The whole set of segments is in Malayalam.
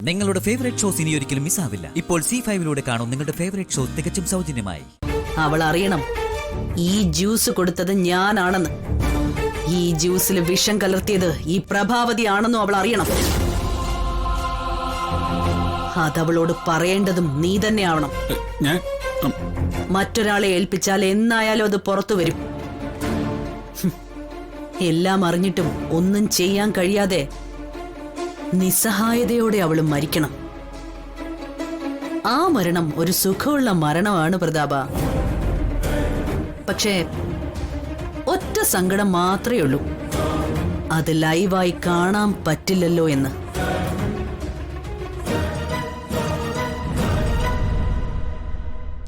നിങ്ങളുടെ ഫേവറേറ്റ് ഷോസ് ഇനി ഒരിക്കലും മിസ്സാവില്ല. ഇപ്പോൾ C5 കാണും നിങ്ങളുടെ ഫേവറേറ്റ് ഷോ തികച്ചും സൗജന്യമായി. അവൾ അറിയണം ഈ ജ്യൂസ് കൊടുത്തത് ഞാനാണെന്ന്. ഈ ജ്യൂസിൽ വിഷം കലർത്തിയത് ഈ പ്രഭാവതി ആണെന്നും അവൾ അറിയണം. അതവളോട് പറയേണ്ടതും നീ തന്നെയാവണം. മറ്റൊരാളെ ഏൽപ്പിച്ചാൽ എന്നായാലും അത് പുറത്തു വരും. എല്ലാം അറിഞ്ഞിട്ടും ഒന്നും ചെയ്യാൻ കഴിയാതെ നിസ്സഹായതയോടെ അവൾ മരിക്കണം. ആ മരണം ഒരു സുഖമുള്ള മരണമാണ് പ്രതാപ. പക്ഷേ ഒറ്റ സങ്കടം മാത്രമേ ഉള്ളൂ, അത് ലൈവായി കാണാൻ പറ്റില്ലല്ലോ എന്ന്.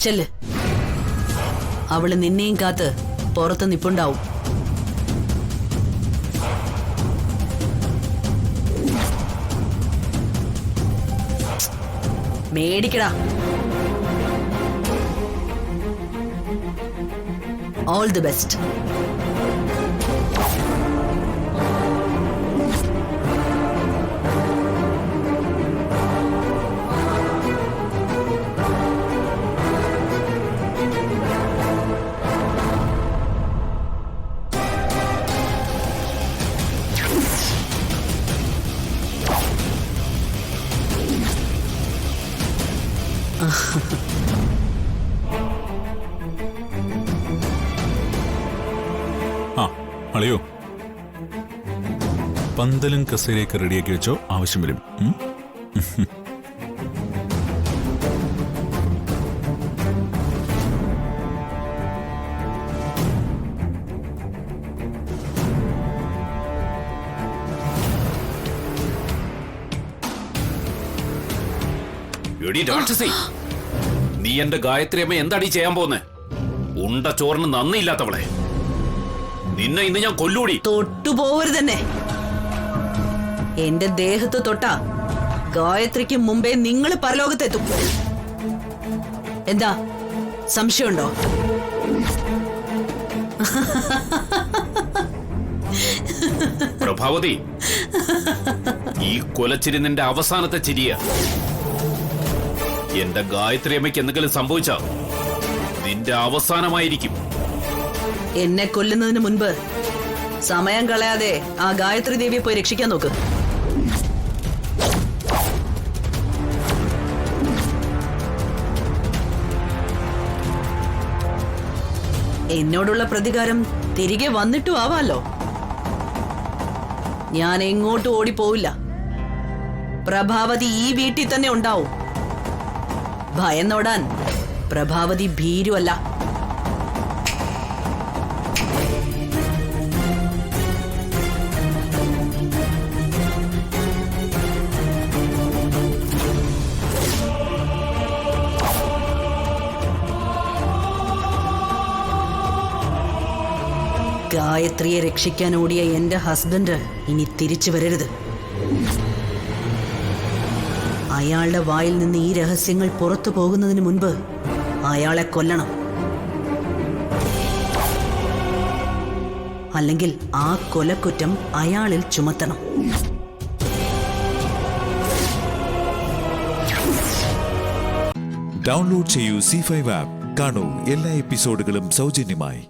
ചെല്ല്, അവള് നിന്നെയും കാത്ത് പുറത്ത് നിപ്പുണ്ടാവും. മേടിക്കടാ. All the best. അളിയോ, പന്തലും കസേരയൊക്കെ റെഡിയാക്കി വെച്ചോ, ആവശ്യം വരും. നീ എന്റെ ഗായത്രി അമ്മ എന്താടി ചെയ്യാൻ പോന്നെ? ഉണ്ട ചോറിന് നന്ദിയില്ലാത്തവളെ, നിന്നെ ഇന്ന് ഞാൻ കൊല്ലൂടി. തൊട്ടുപോവരുത് തന്നെ. എന്റെ ദേഹത്ത് തൊട്ടാ ഗായത്രിക്ക് മുമ്പേ നിങ്ങൾ പരലോകത്തെത്തും. എന്താ സംശയമുണ്ടോ? പ്രഭാവതി, ഈ കൊലച്ചിരി നിന്റെ അവസാനത്തെ ചിരിയ. എന്റെ ഗായത്രി അമ്മയ്ക്ക് എന്തെങ്കിലും സംഭവിച്ചാ നിന്റെ അവസാനമായിരിക്കും. എന്നെ കൊല്ലുന്നതിന് മുൻപ് സമയം കളയാതെ ആ ഗായത്രി ദേവിയെ പോയി രക്ഷിക്കാൻ നോക്ക്. എന്നോടുള്ള പ്രതികാരം തിരികെ വന്നിട്ടും ആവാലോ. ഞാൻ എങ്ങോട്ടും ഓടിപ്പോവില്ല. പ്രഭാവതി ഈ വീട്ടിൽ തന്നെ ഉണ്ടാവും. ഭയന്നോടാൻ പ്രഭാവതി ഭീരുവല്ല. ഗായത്രിയെ രക്ഷിക്കാൻ ഓടിയ എന്റെ ഹസ്ബൻഡ് ഇനി തിരിച്ചു വരരുത്. അയാളുടെ വായിൽ നിന്ന് ഈ രഹസ്യങ്ങൾ പുറത്തു പോകുന്നതിന് മുൻപ് അയാളെ കൊല്ലണം. അല്ലെങ്കിൽ ആ കൊലക്കുറ്റം അയാളിൽ ചുമത്തണം. ഡൗൺലോഡ് ചെയ്യൂ C5 ആപ്പ്. കാണൂ എല്ലാ എപ്പിസോഡുകളും സൗജന്യമായി.